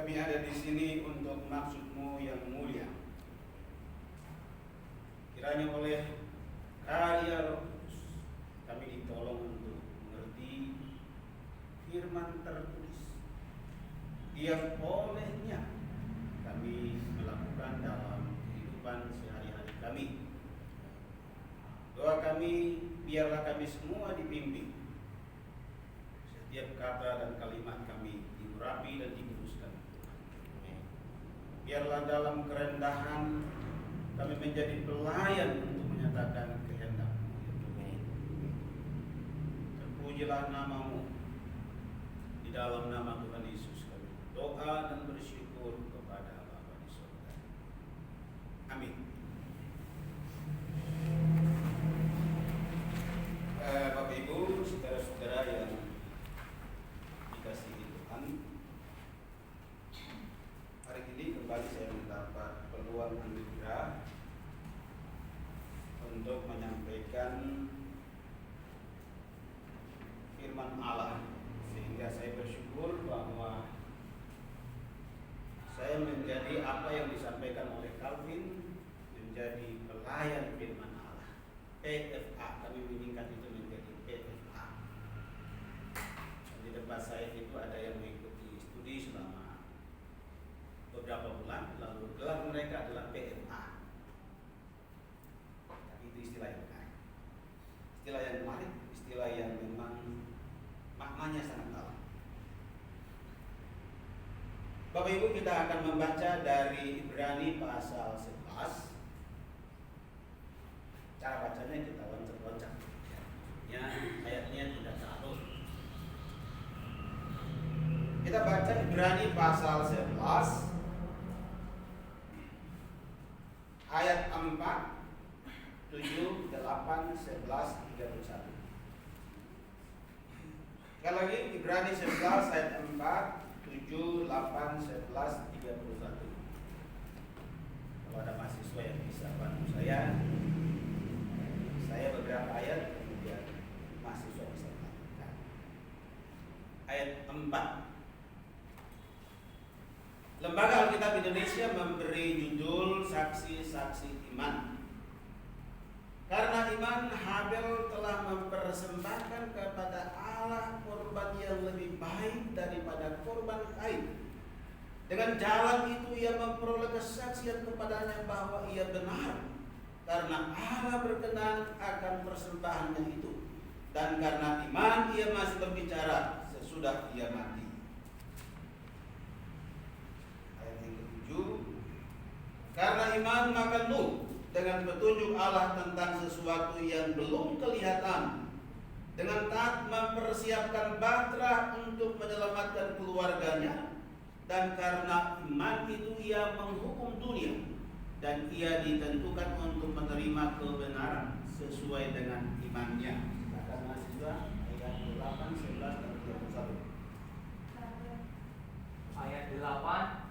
Kami ada di sini untuk maksud-Mu yang mulia. Kiranya oleh karya Roh Kudus kami ditolong untuk mengerti firman tertulis yang olehnya kami melakukan dalam kehidupan sehari-hari kami. Doa kami, biarlah kami semua dibimbing, setiap kata dan kalimat kami diurapi dan dikuduskan. Biarlah dalam kerendahan kami menjadi pelayan untuk menyatakan kehendak-Mu. Terpujilah nama-Mu. Di dalam nama Tuhan Yesus kami doa dan bersyukur kepada Bapa di surga. Amin. Bapak Ibu, saudara-saudara yang dikasihi Tuhan, hari ini kembali saya mendapat peluang anugerah untuk menyampaikan firman Allah, sehingga saya bersyukur bahwa saya menjadi apa yang disampaikan oleh Calvin, menjadi pelayan firman Allah. PFA, kami meningkat itu menjadi PFA. Di tempat saya itu ada yang mengikuti studi selama beberapa bulan, lalu gelar mereka adalah PFA. Tapi itu istilah yang menarik, istilah yang menarik, istilah yang memang maknanya sangat dalam. Bapak Ibu, kita akan membaca dari Ibrani pasal 11. Cara bacanya kita loncat-loncat, ya, ayatnya tidak terlalu. Kita baca Ibrani pasal 11 ayat 4, 7, 8, 11, 31. Sekali lagi, Ibrani 11 ayat 4, 7, 8, 11, 31. Kalau ada mahasiswa yang bisa bantu saya beberapa ayat, kemudian mahasiswa bisa melakukan. Ayat 4. Lembaga Alkitab Indonesia memberi judul Saksi-saksi Iman. Karena iman, Habel telah mempersembahkan kepada Allah korban yang lebih baik daripada korban Kain. Dengan jalan itu ia memperoleh kesaksian kepadanya bahwa ia benar, karena Allah berkenan akan persembahannya itu. Dan karena iman ia masih berbicara sesudah ia mati. Ayat yang ke-7. Karena iman maka Nuh dengan petunjuk Allah tentang sesuatu yang belum kelihatan, dengan taat mempersiapkan bahtera untuk menyelamatkan keluarganya, dan karena iman itu ia menghukum dunia, dan ia ditentukan untuk menerima kebenaran sesuai dengan imannya. Kata mahasiswa ayat 8, 11, dan 31. Ayat 8.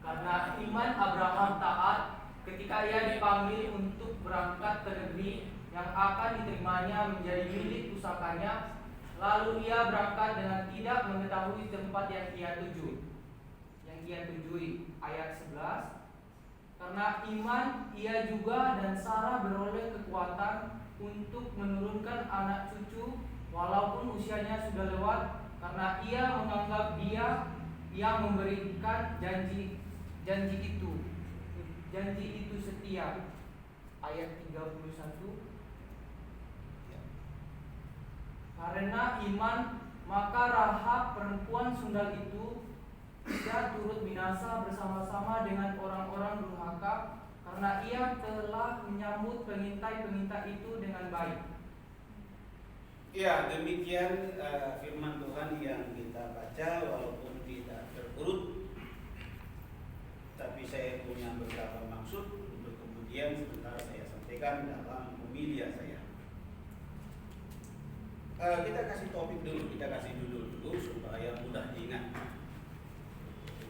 Karena iman Abraham taat ketika ia dipanggil untuk berangkat ke negeri yang akan diterimanya menjadi milik pusakanya, lalu ia berangkat dengan tidak mengetahui tempat yang ia tujui. Ayat 11. Karena iman ia juga dan Sarah beroleh kekuatan untuk menurunkan anak cucu walaupun usianya sudah lewat, karena ia menganggap Dia yang memberikan janji itu setia. Ayat 31. Karena iman maka Rahab perempuan sundal itu tidak turut binasa bersama-sama dengan orang-orang durhaka, karena ia telah menyambut pengintai-pengintai itu dengan baik. Ya, demikian firman Tuhan yang kita baca, walaupun tidak terurut, tapi saya punya beberapa maksud untuk kemudian sebentar saya sampaikan dalam homilia saya. Kita kasih topik dulu, kita kasih judul dulu supaya mudah diingat.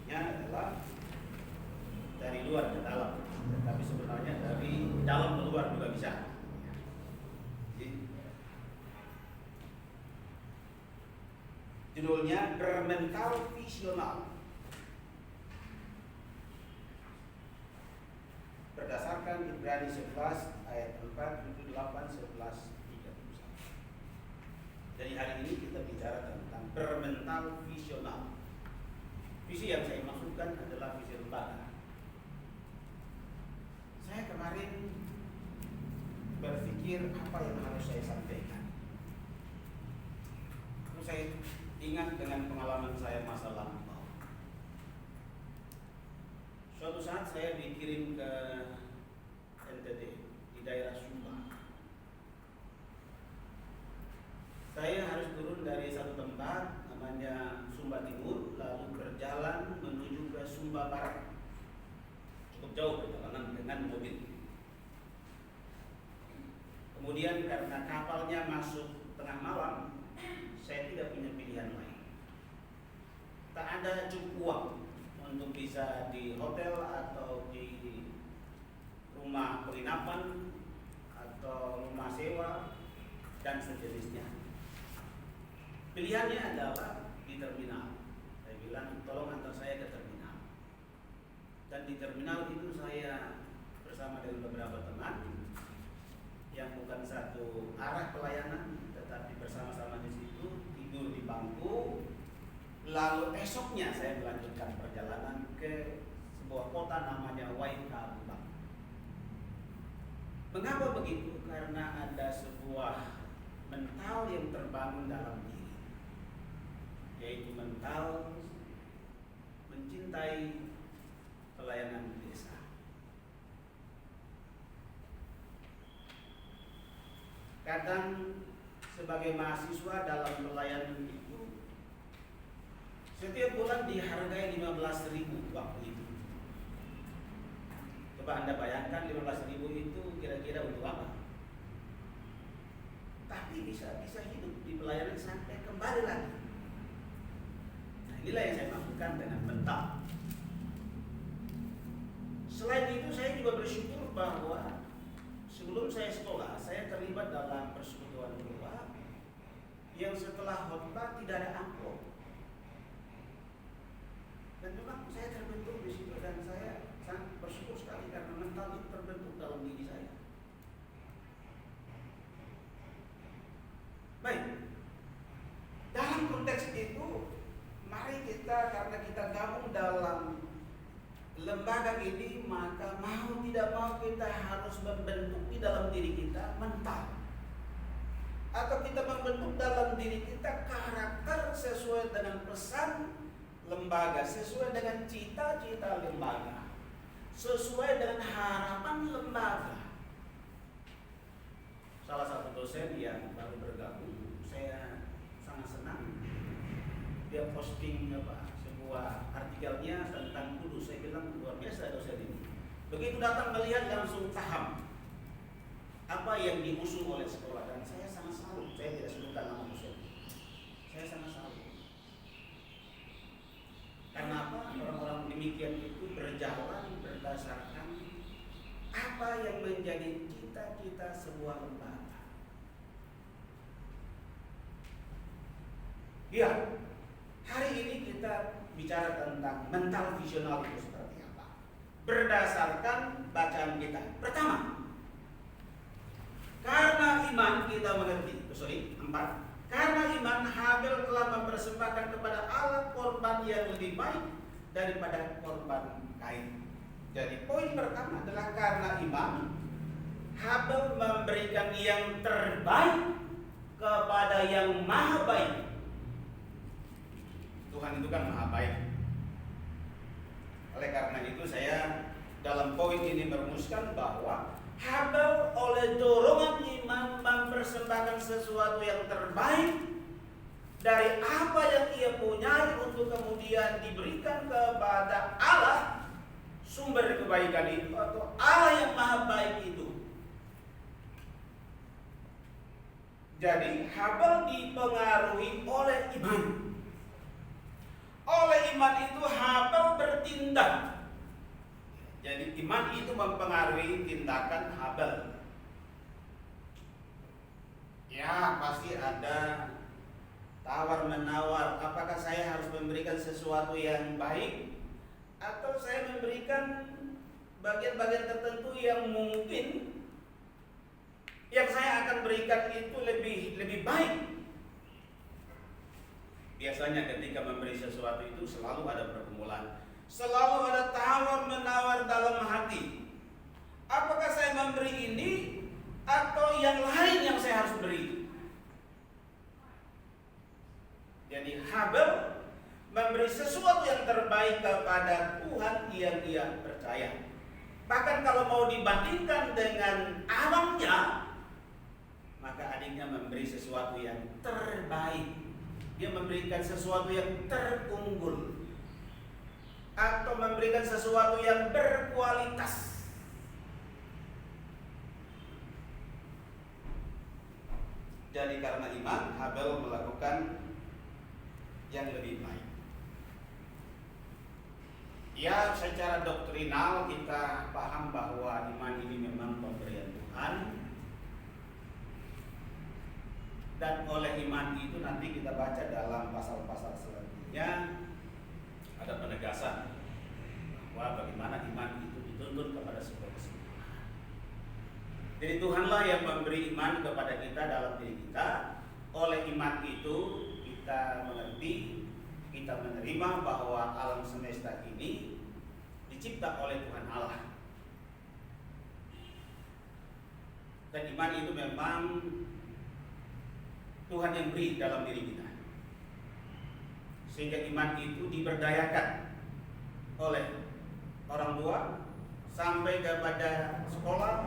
Topiknya adalah dari luar ke dalam, tapi sebenarnya dari dalam ke luar juga bisa. Judulnya bermental visional. berdasarkan Ibrani 11 ayat 4, 7, 8, 11, 31. Jadi hari ini kita bicara tentang bermental visional. Visi yang saya maksudkan adalah visi lembaga. Saya kemarin berpikir apa yang harus saya sampaikan. Lalu saya ingat dengan pengalaman saya masa lampau. Suatu saat saya dikirim ke NTT di daerah Sumba. Saya harus turun dari satu tempat namanya Sumba Timur, lalu berjalan menuju ke Sumba Barat. Cukup jauh perjalanan dengan mobil. Kemudian karena kapalnya masuk tengah malam, saya tidak punya pilihan lain. Tak ada cukup uang untuk bisa di hotel atau di rumah penginapan atau rumah sewa dan sejenisnya. Pilihannya adalah di terminal. Saya bilang, tolong antar saya ke terminal. Dan di terminal itu saya bersama dengan beberapa teman yang bukan satu arah pelayanan, tetapi bersama-sama di situ, tidur di bangku. Lalu esoknya saya melanjutkan perjalanan ke sebuah kota namanya Waikabubak. Mengapa begitu? Karena ada sebuah mental yang terbangun dalam diri, yaitu mental mencintai pelayanan desa. Kadang sebagai mahasiswa dalam pelayanan itu setiap bulan dihargai 15.000 waktu itu. Coba Anda bayangkan 15.000 itu kira-kira untuk apa? Tapi bisa hidup di pelayanan sampai kembali lagi. Nah, inilah yang saya maksudkan dengan mental. Selain itu saya juga bersyukur bahwa sebelum saya sekolah, saya terlibat dalam persekutuan doa yang setelah khotbah tidak ada amplop. Dan memang saya terbentuk di situ dan saya sangat bersyukur sekali karena mental itu terbentuk dalam diri saya. Baik, dalam konteks itu, mari kita, karena kita gabung dalam lembaga ini, maka mau tidak mau kita harus membentuk di dalam diri kita mental. Atau kita membentuk dalam diri kita karakter sesuai dengan pesan lembaga, sesuai dengan cita-cita lembaga, sesuai dengan harapan lembaga. Salah satu dosen yang baru bergabung, saya sangat senang. Dia posting sebuah artikelnya tentang Kudus. Saya bilang luar biasa dosen ini. Begitu datang melihat langsung paham apa yang diusung oleh sekolah, dan saya sangat salut. Saya tidak sebutkan nama dosen. Saya sangat salut. Karena apa? Orang-orang demikian itu berjalan berdasarkan apa yang menjadi cita-cita sebuah lembaga. Ya, hari ini kita bicara tentang mental visional itu seperti apa. Berdasarkan bacaan kita. Pertama, karena iman kita mengerti. Empat. Karena iman Habel telah mempersembahkan kepada Allah korban yang lebih baik daripada korban Kain. Jadi poin pertama adalah karena iman Habel memberikan yang terbaik kepada yang maha baik. Tuhan itu kan maha baik. Oleh karena itu saya dalam poin ini merumuskan bahwa Habel oleh dorongan iman mempersembahkan sesuatu yang terbaik dari apa yang ia punya untuk kemudian diberikan kepada Allah, sumber kebaikan itu, atau Allah yang maha baik itu. Jadi Habel dipengaruhi oleh iman. Oleh iman itu Habel bertindak. Jadi iman itu mempengaruhi tindakan Habel. Ya, pasti ada tawar-menawar. Apakah saya harus memberikan sesuatu yang baik atau saya memberikan bagian-bagian tertentu yang mungkin yang saya akan berikan itu lebih baik. Biasanya ketika memberi sesuatu itu selalu ada pergumulan, selalu ada tawar-menawar dalam hati. Apakah saya memberi ini atau yang lain yang saya harus beri? Jadi Habel memberi sesuatu yang terbaik kepada Tuhan yang dia percaya. Bahkan kalau mau dibandingkan dengan abangnya, maka adiknya memberi sesuatu yang terbaik. Dia memberikan sesuatu yang terunggul atau memberikan sesuatu yang berkualitas. Jadi karena iman, Habel melakukan yang lebih baik. Ya, secara doktrinal kita paham bahwa iman ini memang pemberian Tuhan. Dan oleh iman itu nanti kita baca dalam pasal-pasal selanjutnya ada penegasan bahwa bagaimana iman itu dituntut kepada sebuah kesimpulan. Jadi Tuhanlah yang memberi iman kepada kita dalam diri kita. Oleh iman itu kita mengerti, kita menerima bahwa alam semesta ini dicipta oleh Tuhan Allah. Dan iman itu memang Tuhan yang beri dalam diri kita, sehingga iman itu diberdayakan oleh orang tua sampai kepada sekolah,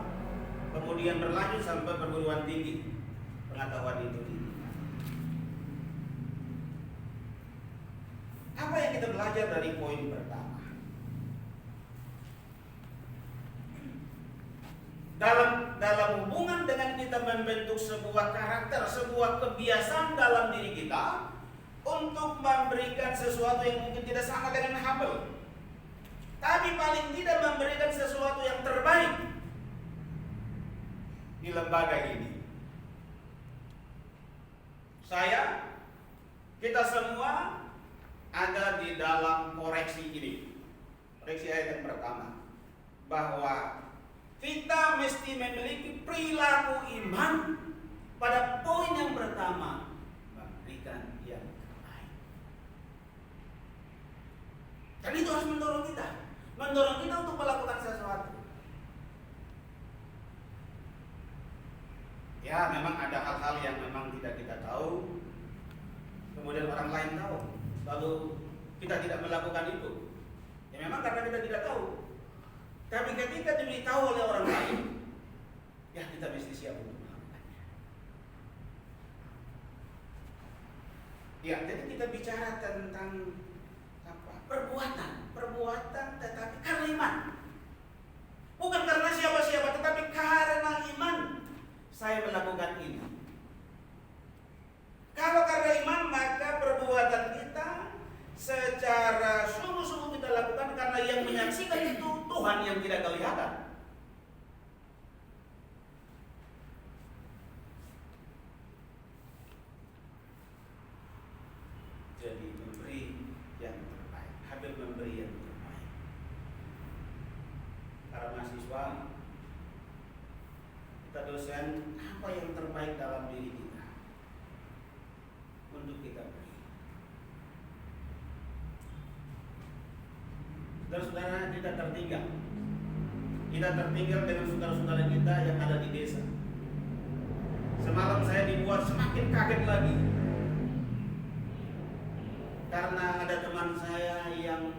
kemudian berlanjut sampai perguruan tinggi. Pengetahuan itu apa yang kita belajar dari poin pertama? Dalam hubungan dengan kita membentuk sebuah karakter, sebuah kebiasaan dalam diri kita untuk memberikan sesuatu yang mungkin tidak sama dengan Habel, tapi paling tidak memberikan sesuatu yang terbaik di lembaga ini. Kita semua ada di dalam koreksi ini. Koreksi ayat yang pertama, bahwa kita mesti memiliki perilaku iman pada poin yang pertama, memberikan yang terbaik. Dan itu harus mendorong kita untuk melakukan sesuatu. Ya, memang ada hal-hal yang memang tidak kita tahu, kemudian orang lain tahu, lalu kita tidak melakukan itu. Ya memang karena kita tidak tahu. Tapi ketika diberitahu oleh orang lain, ya kita mesti siap untuk melakukannya. Ya, jadi kita bicara tentang apa? Perbuatan tetapi karena iman. Bukan karena siapa-siapa, tetapi karena iman saya melakukan ini. Kalau karena iman, maka perbuatan kita secara sungguh-sungguh kita lakukan karena yang menyaksikan itu Tuhan yang tidak kelihatan. Jadi memberi yang terbaik. Habel memberi yang terbaik. Para mahasiswa, kita dosen, apa yang terbaik dalam diri kita untuk kita beri? Saudara-saudara, kita tertinggal. Kita tertinggal dengan saudara-saudara kita yang ada di desa. Semalam saya dibuat semakin kaget lagi, karena ada teman saya yang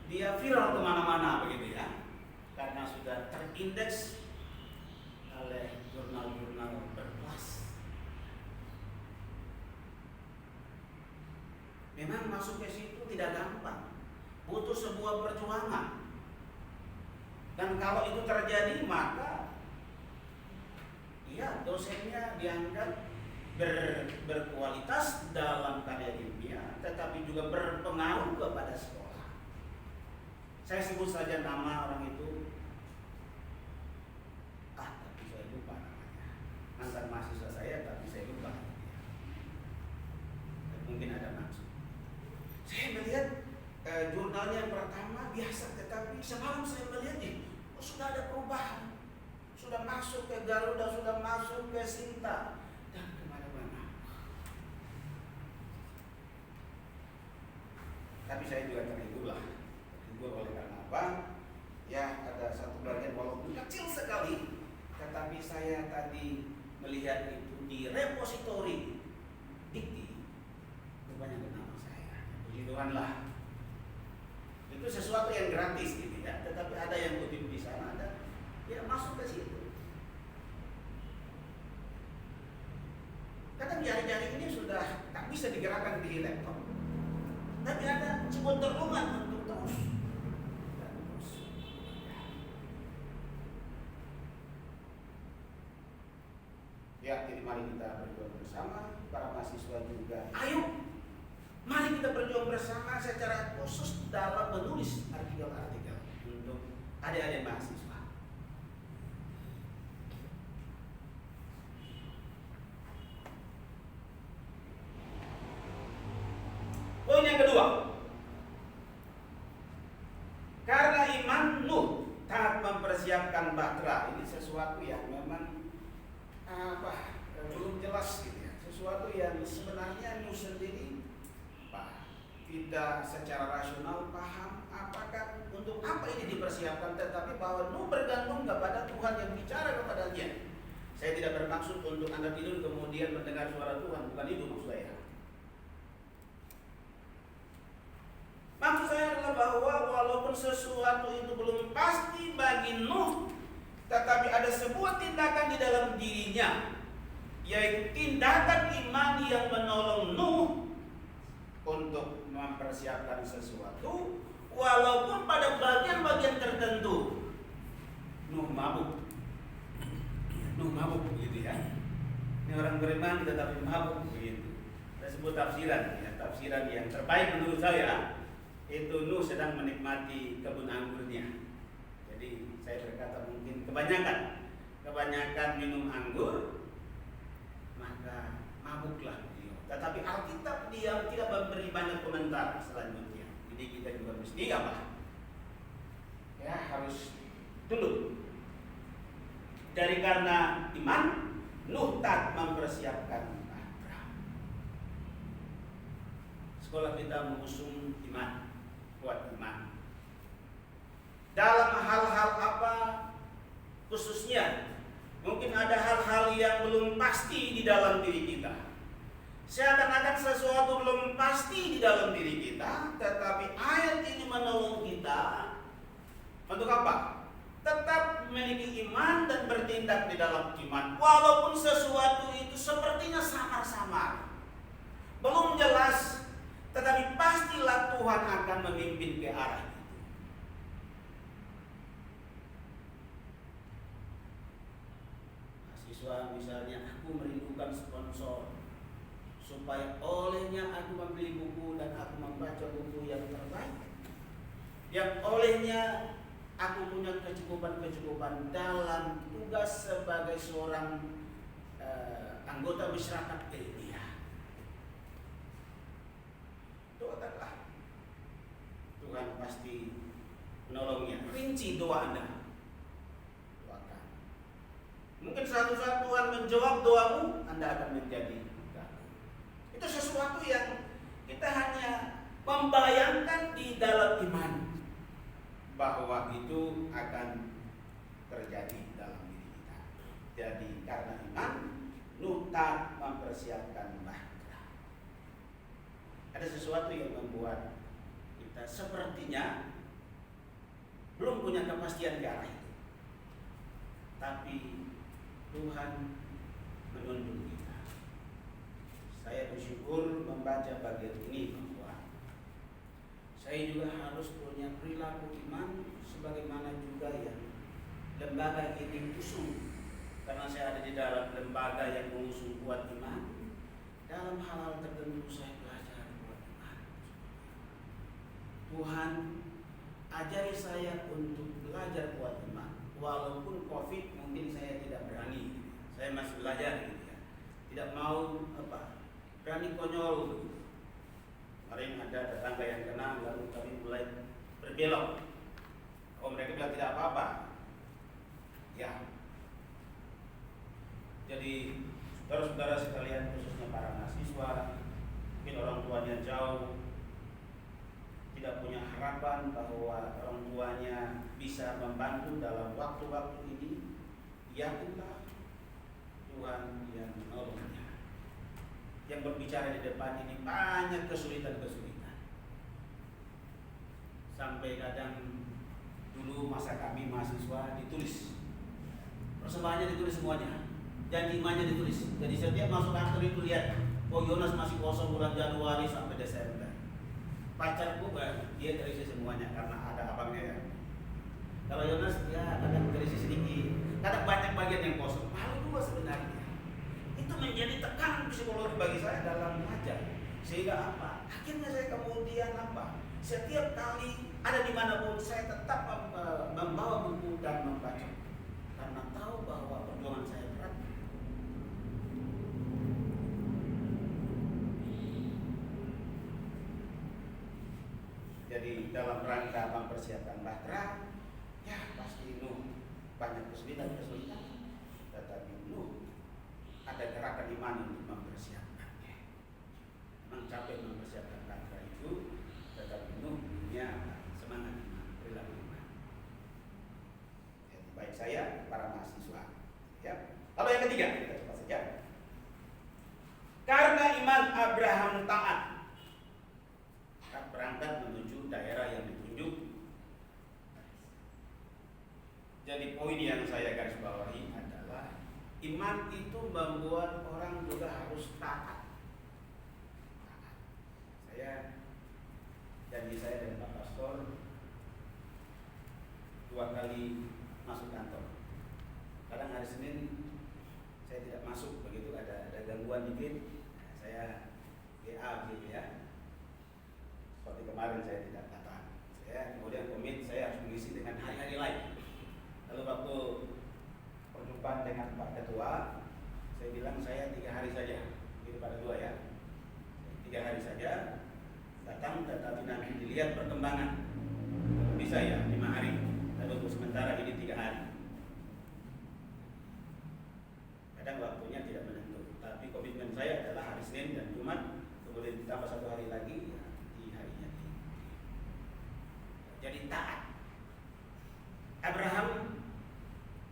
dia viral kemana-mana begitu ya, karena sudah terindeks oleh jurnal-jurnal berkelas. Memang masuk ke situ tidak gampang, butuh sebuah perjuangan. Dan kalau itu terjadi, maka ya dosennya dianggap berkualitas dalam karya ilmiah, tetapi juga berpengaruh kepada sekolah. Saya sebut saja nama orang itu, tapi saya lupa namanya. Mantan mahasiswa saya, tapi saya lupa. Mungkin ada maksud. Saya melihat jurnalnya yang pertama biasa, tetapi semalam saya melihatnya sudah ada perubahan, sudah masuk ke Garuda, sudah masuk ke Sinta dan kemana-mana. Tapi saya juga terhibur oleh karena apa? Ya, ada satu bagian walaupun kecil sekali, tetapi saya tadi melihat itu di repositori Dikti, kebanyakan nama saya. Puji Tuhan lah. Itu sesuatu yang gratis gitu ya, tetapi ada yang kutip di sana, ada ya masuk ke situ. Kadang jari-jari ini sudah tak bisa digerakkan di laptop, tapi ada sebuah dorongan untuk terus dan terus. Ya, jadi mari kita berjuang bersama, para mahasiswa juga. Ayo, mari kita berjuang bersama secara khusus dalam menulis artikel-artikel untuk adik-adik mahasiswa. Poin yang kedua, karena iman Nuh tak mempersiapkan bahtera. Ini sesuatu yang memang belum jelas gitu ya. Sesuatu yang sebenarnya Nuh sendiri tidak secara rasional paham apakah untuk apa ini dipersiapkan, tetapi bahwa Nuh bergantung kepada Tuhan yang bicara kepadanya. Saya tidak bermaksud untuk Anda tidur kemudian mendengar suara Tuhan, bukan itu maksud saya. Maksud saya adalah bahwa walaupun sesuatu itu belum pasti bagi Nuh, tetapi ada sebuah tindakan di dalam dirinya, yaitu tindakan iman yang menolong Nuh untuk mempersiapkan sesuatu, walaupun pada bagian-bagian tertentu Nuh mabuk begitu ya. Ini orang beriman tetapi mabuk begitu. Saya sebut tafsiran, ya, tafsiran yang terbaik menurut saya itu Nuh sedang menikmati kebun anggurnya. Jadi saya berkata mungkin kebanyakan minum anggur, maka mabuklah beliau. Tetapi Alkitab dia tidak memberi banyak komentar selanjutnya. Jadi kita juga mesti apa? Ya harus tunduk. Dari karena iman, Nuh tak mempersiapkan bahtera. Sekolah kita mengusung iman, kuat iman. Dalam hal-hal apa khususnya? Mungkin ada hal-hal yang belum pasti di dalam diri kita. Seakan-akan sesuatu belum pasti di dalam diri kita, tetapi ayat ini menolong kita untuk apa? Tetap memiliki iman dan bertindak di dalam iman, walaupun sesuatu itu sepertinya samar-samar, belum jelas, tetapi pastilah Tuhan akan memimpin ke arah itu. Mahasiswa misalnya, aku merindukan sponsor supaya olehnya aku membeli buku dan aku membaca buku yang terbaik, yang olehnya aku punya kecukupan dalam tugas sebagai seorang anggota masyarakat ilmiah. Doakanlah, Tuhan pasti menolongnya. Rinci doa Anda, doakan. Mungkin suatu-saat Tuhan menjawab doamu, Anda akan menjadi gagal. Itu sesuatu yang kita hanya membayangkan di dalam iman, bahwa itu akan terjadi dalam diri kita. Jadi karena iman, Nuh tak mempersiapkan bahtera. Ada sesuatu yang membuat kita sepertinya belum punya kepastian ke arah itu, tapi Tuhan menuntun kita. Saya bersyukur membaca bagian ini bahwa saya juga harus punya perilaku iman sebagaimana juga yang lembaga ini usung. Karena saya ada di dalam lembaga yang mengusung kuat iman, dalam hal-hal tertentu saya belajar kuat iman. Tuhan ajari saya untuk belajar kuat iman. Walaupun COVID mungkin saya tidak berani, saya masih belajar gitu ya. Tidak mau berani konyol gitu. Kemarin ada tetangga yang kena, lalu kami mulai berbelok. Oh, mereka bilang tidak apa-apa. Ya. Jadi saudara-saudara sekalian, khususnya para mahasiswa, mungkin orang tuanya jauh, tidak punya harapan bahwa orang tuanya bisa membantu dalam waktu-waktu ini, yakinlah Tuhan yang menolongnya. Yang berbicara di depan ini banyak kesulitan-kesulitan. Sampai kadang dulu masa kami mahasiswa ditulis, persembahannya ditulis semuanya, janji imannya ditulis. Jadi setiap masuk kantor itu lihat, oh Yonas masih kosong bulan Januari sampai Desember. Pacarku dia terisi semuanya karena ada abangnya ya. Kalau Yonas ya kadang terisi sedikit, kadang banyak bagian yang kosong. Malu juga sebenarnya. Itu menjadi tekanan psikologi bagi saya dalam mengajar. Sehingga apa? Akhirnya saya kemudian apa? Setiap kali ada di manapun saya tetap membawa buku dan membaca karena tahu bahwa perjuangan saya berat. Jadi dalam rangka mempersiapkan bahtera, ya pasti banyak kesulitan, tetapi ada gerakan iman untuk mempersiapkannya. Mencapai mempersiapkan bahtera itu, tetapi punya semangat iman, perilaku iman. Jadi baik saya, para mahasiswa. Ya. Lalu yang ketiga, kita coba saja. Karena iman Abraham taat, berangkat menuju daerah yang ditunjuk. Jadi poin yang saya garis bawahi adalah iman itu membuat orang juga harus taat. Janji saya dengan Pak Pastor 2 kali masuk kantor. Kadang hari Senin saya tidak masuk, begitu ada gangguan dikit, saya GA gitu ya. Seperti kemarin saya tidak datang. Saya kemudian komit saya harus mengisi dengan hari-hari lain. Lalu waktu perjumpaan dengan Pak Ketua, saya bilang saya 3 hari saja, itu pada 2 ya. 3 hari saja datang, tetapi nanti dilihat perkembangan. Bisa ya 5 hari, tapi untuk sementara ini 3 hari. Kadang waktunya tidak menentu, tapi komitmen saya adalah hari Senin dan Jumat, kemudian ditambah 1 hari lagi ya, di harinya ini. Jadi taat. Abraham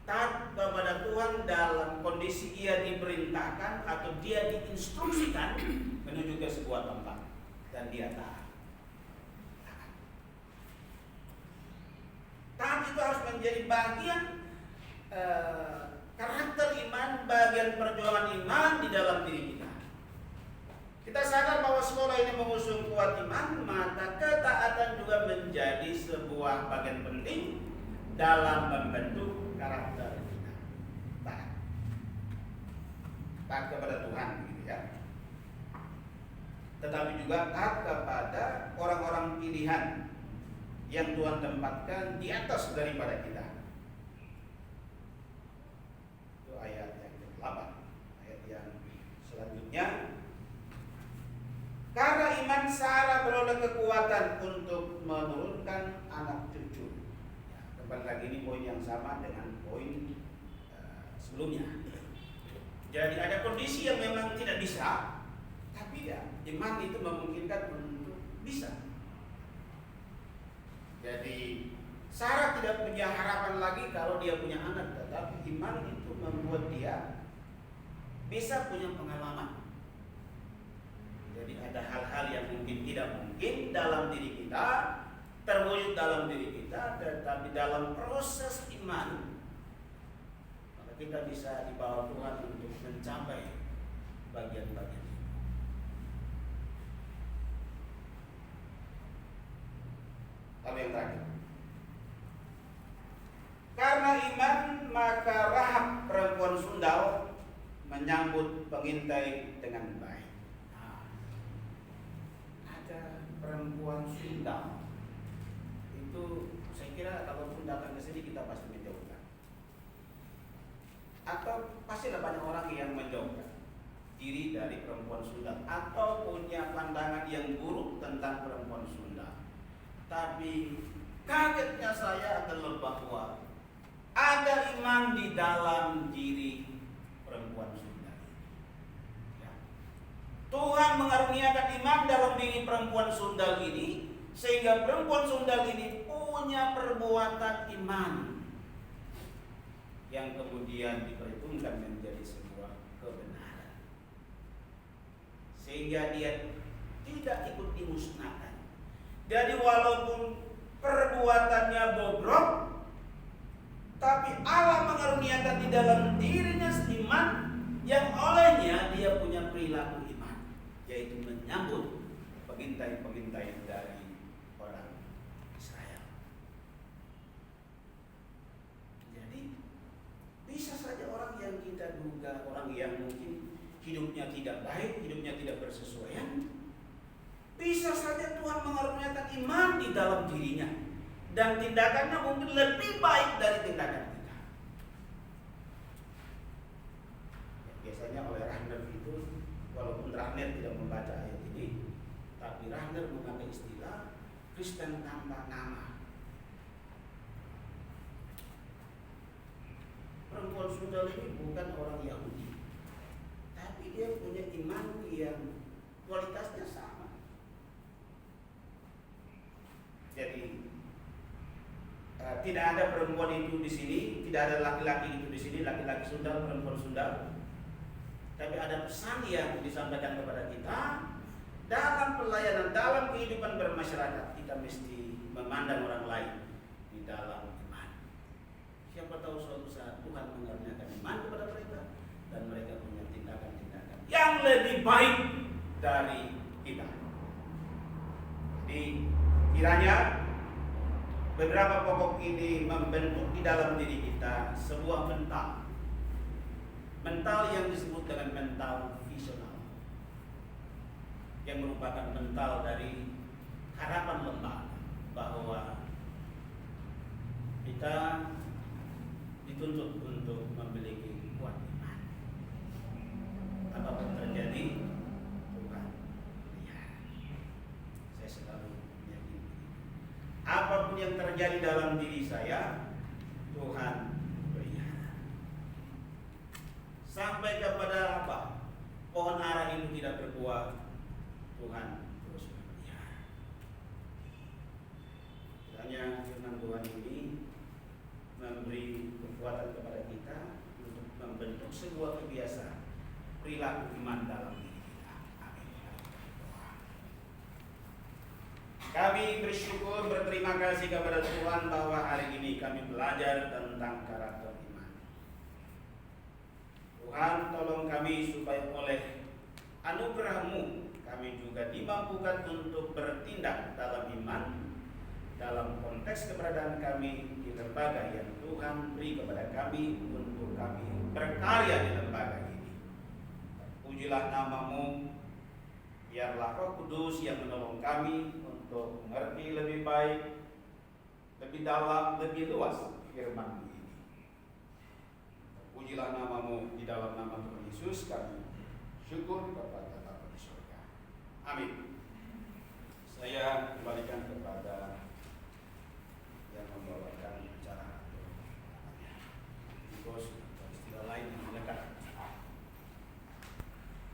taat kepada Tuhan dalam kondisi ia diperintahkan atau dia diinstruksikan menuju ke sebuah tempat, dan dia taat. Taat itu harus menjadi bagian karakter iman, bagian perjuangan iman di dalam diri kita. Kita sadar bahwa sekolah ini mengusung kuat iman, maka ketaatan juga menjadi sebuah bagian penting dalam membentuk karakter kita. Taat kepada Tuhan, gitu ya. Tetapi juga taat kepada orang-orang pilihan yang Tuhan tempatkan di atas daripada kita. Itu ayat yang ke-8. Ayat yang selanjutnya. Karena iman Sarah beroleh kekuatan untuk menurunkan anak cucu. Ya, kembali lagi ini poin yang sama dengan poin sebelumnya. Jadi ada kondisi yang memang tidak bisa, tapi ya iman itu memungkinkan untuk bisa. Jadi Sarah tidak punya harapan lagi kalau dia punya anak, tetapi iman itu membuat dia bisa punya pengalaman. Jadi ada hal-hal yang mungkin tidak mungkin dalam diri kita, terwujud dalam diri kita, tetapi dalam proses iman maka kita bisa dibawa Tuhan untuk mencapai bagian-bagian. Lalu yang terakhir, karena iman maka Rahab perempuan sundal menyambut pengintai dengan baik. Ada perempuan sundal itu, saya kira kalaupun datang ke sini kita pasti menjauhkan, atau pasti ada banyak orang yang menjauhkan diri dari perempuan sundal atau punya pandangan yang buruk tentang perempuan sundal. Tapi Kagetnya saya adalah bahwa ada iman di dalam diri perempuan Sundal ini. Ya. Tuhan mengaruniakan iman dalam diri perempuan Sundal ini, sehingga perempuan Sundal ini punya perbuatan iman yang kemudian diperhitungkan menjadi sebuah kebenaran, sehingga dia tidak ikut dimusnahkan. Jadi walaupun perbuatannya bobrok, tapi Allah mengaruniakan di dalam dirinya iman yang olehnya dia punya perilaku iman, yaitu menyambut pengintai-pengintai dari orang Israel. Jadi bisa saja orang yang kita duga, orang yang mungkin hidupnya tidak baik, hidupnya tidak bersesuaian, bisa saja Tuhan mengaruniakan iman di dalam dirinya dan tindakannya mungkin lebih baik dari tindakan kita. Biasanya oleh Rahner itu, walaupun Rahner tidak membaca ayat ini, tapi Rahner memakai istilah Kristen tanpa nama. Perempuan Sundal ini bukan orang Yahudi, tapi dia punya iman yang kualitasnya sama. Jadi tidak ada perempuan itu di sini, tidak ada laki-laki itu di sini, laki-laki Sundal, perempuan Sundal. Tapi ada pesan yang disampaikan kepada kita dalam pelayanan, dalam kehidupan bermasyarakat, kita mesti memandang orang lain di dalam iman. Siapa tahu suatu saat Tuhan mengaruniakan iman kepada mereka dan mereka punya tindakan-tindakan yang lebih baik dari kita. Jadi kiranya beberapa pokok ini membentuk di dalam diri kita sebuah mental yang disebut dengan mental visional, yang merupakan mental dari harapan lembaga, bahwa kita dituntut untuk memiliki kuat iman. Apapun terjadi, Tuhan lihat. Saya selalu meyakini, apapun yang terjadi dalam diri saya, Tuhan lihat. Sampai kepada apa? Pohon ara itu tidak berbuah, Tuhan terus melihat. Kiranya firman Tuhan ini memberi kekuatan kepada kita untuk membentuk sebuah kebiasaan perilaku iman dalam diri kita. Amin. Kami bersyukur, berterima kasih kepada Tuhan bahwa hari ini kami belajar tentang karakter iman. Tuhan, tolong kami supaya oleh anugerah-Mu kami juga dimampukan untuk bertindak dalam iman, dalam konteks keberadaan kami di lembaga yang Tuhan beri kepada kami untuk kami berkarya di lembaga ini. Pujilah nama-Mu, biarlah Roh Kudus yang menolong kami untuk mengerti lebih baik, lebih dalam, lebih luas firman-Mu ini. Pujilah nama-Mu, di dalam nama Tuhan Yesus kami syukur kepada Bapa di surga. Amin. Saya kembalikan kepada